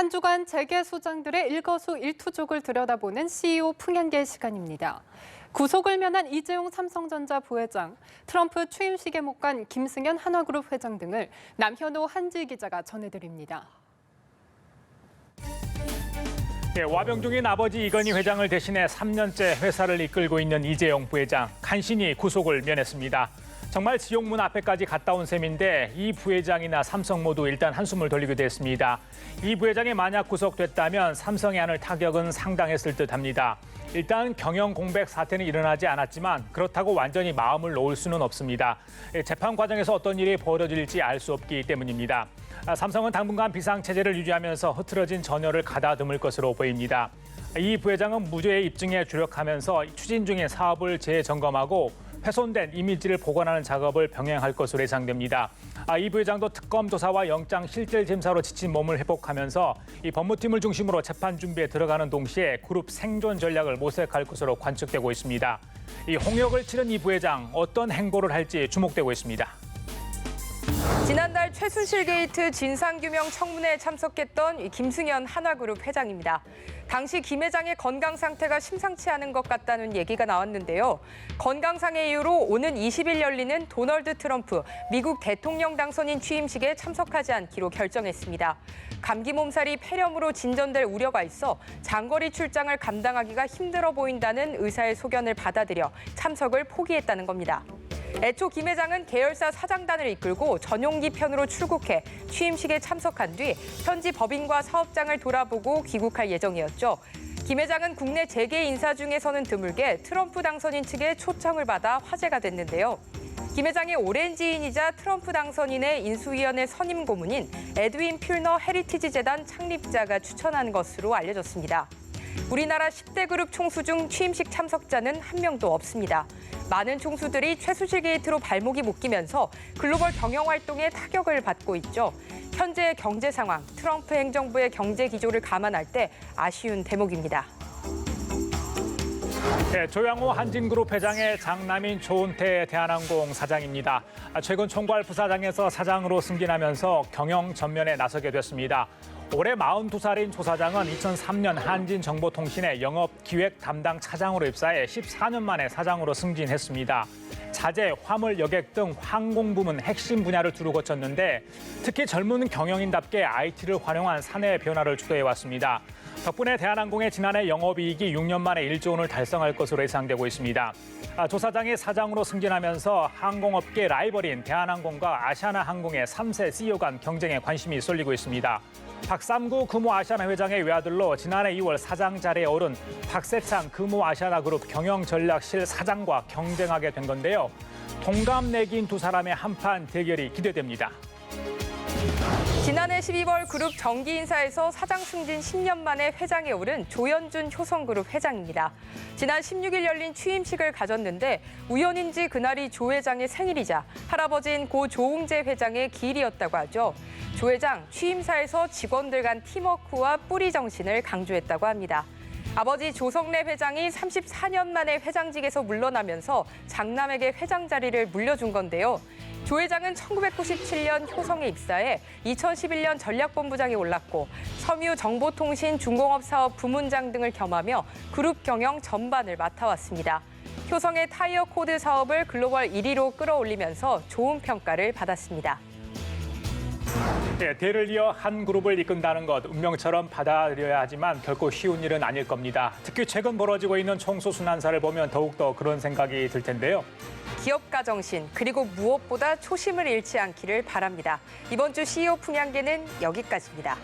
한 주간 재계 수장들의 일거수일투족을 들여다보는 CEO 풍향계 시간입니다. 구속을 면한 이재용 삼성전자 부회장, 트럼프 취임식에 못 간 김승현 한화그룹 회장 등을 남현호 한지 기자가 전해드립니다. 와병 중인 아버지 이건희 회장을 대신해 3년째 회사를 이끌고 있는 이재용 부회장, 간신히 구속을 면했습니다. 정말 지옥문 앞에까지 갔다 온 셈인데 이 부회장이나 삼성 모두 일단 한숨을 돌리게 됐습니다. 이 부회장이 만약 구속됐다면 삼성에 안을 타격은 상당했을 듯합니다. 일단 경영 공백 사태는 일어나지 않았지만 그렇다고 완전히 마음을 놓을 수는 없습니다. 재판 과정에서 어떤 일이 벌어질지 알 수 없기 때문입니다. 삼성은 당분간 비상체제를 유지하면서 흐트러진 전열을 가다듬을 것으로 보입니다. 이 부회장은 무죄의 입증에 주력하면서 추진 중인 사업을 재점검하고 훼손된 이미지를 복원하는 작업을 병행할 것으로 예상됩니다. 이 부회장도 특검 조사와 영장 실질 심사로 지친 몸을 회복하면서 이 법무팀을 중심으로 재판 준비에 들어가는 동시에 그룹 생존 전략을 모색할 것으로 관측되고 있습니다. 이 홍역을 치른 이 부회장 어떤 행보를 할지 주목되고 있습니다. 지난달 최순실 게이트 진상규명 청문회에 참석했던 김승현 한화그룹 회장입니다. 당시 김 회장의 건강 상태가 심상치 않은 것 같다는 얘기가 나왔는데요. 건강상의 이유로 오는 20일 열리는 도널드 트럼프 미국 대통령 당선인 취임식에 참석하지 않기로 결정했습니다. 감기 몸살이 폐렴으로 진전될 우려가 있어 장거리 출장을 감당하기가 힘들어 보인다는 의사의 소견을 받아들여 참석을 포기했다는 겁니다. 애초 김 회장은 계열사 사장단을 이끌고 전용기 편으로 출국해 취임식에 참석한 뒤 현지 법인과 사업장을 돌아보고 귀국할 예정이었죠. 김 회장은 국내 재계 인사 중에서는 드물게 트럼프 당선인 측의 초청을 받아 화제가 됐는데요. 김 회장의 오랜 지인이자 트럼프 당선인의 인수위원회 선임 고문인 에드윈 퓰너 헤리티지 재단 창립자가 추천한 것으로 알려졌습니다. 우리나라 10대 그룹 총수 중 취임식 참석자는 한 명도 없습니다. 많은 총수들이 최순실 게이트로 발목이 묶이면서 글로벌 경영 활동에 타격을 받고 있죠. 현재의 경제 상황, 트럼프 행정부의 경제 기조를 감안할 때 아쉬운 대목입니다. 조양호 한진그룹 회장의 장남인 조은태 대한항공 사장입니다. 최근 총괄 부사장에서 사장으로 승진하면서 경영 전면에 나서게 됐습니다. 올해 42살인 조 사장은 2003년 한진정보통신의 영업기획 담당 차장으로 입사해 14년 만에 사장으로 승진했습니다. 자재, 화물, 여객 등 항공부문 핵심 분야를 두루 거쳤는데 특히 젊은 경영인답게 IT를 활용한 사내 변화를 주도해왔습니다. 덕분에 대한항공의 지난해 영업이익이 6년 만에 1조 원을 달성할 것으로 예상되고 있습니다. 조 사장이 사장으로 승진하면서 항공업계 라이벌인 대한항공과 아시아나항공의 3세 CEO 간 경쟁에 관심이 쏠리고 있습니다. 박삼구 금호 아시아나 회장의 외아들로 지난해 2월 사장 자리에 오른 박세창 금호 아시아나그룹 경영전략실 사장과 경쟁하게 된 건데요. 동갑내기인 두 사람의 한판 대결이 기대됩니다. 지난해 12월 그룹 정기 인사에서 사장 승진 10년 만에 회장에 오른 조현준 효성그룹 회장입니다. 지난 16일 열린 취임식을 가졌는데 우연인지 그날이 조 회장의 생일이자 할아버지인 고 조웅재 회장의 기일이었다고 하죠. 조 회장 취임사에서 직원들 간 팀워크와 뿌리 정신을 강조했다고 합니다. 아버지 조성래 회장이 34년 만에 회장직에서 물러나면서 장남에게 회장 자리를 물려준 건데요. 조 회장은 1997년 효성에 입사해 2011년 전략본부장에 올랐고 섬유 정보통신 중공업 사업 부문장 등을 겸하며 그룹 경영 전반을 맡아왔습니다. 효성의 타이어 코드 사업을 글로벌 1위로 끌어올리면서 좋은 평가를 받았습니다. 대를 이어 한 그룹을 이끈다는 것 운명처럼 받아들여야 하지만 결코 쉬운 일은 아닐 겁니다. 특히 최근 벌어지고 있는 총수 순환사를 보면 더욱더 그런 생각이 들 텐데요. 기업가 정신, 그리고 무엇보다 초심을 잃지 않기를 바랍니다. 이번 주 CEO 풍향계는 여기까지입니다.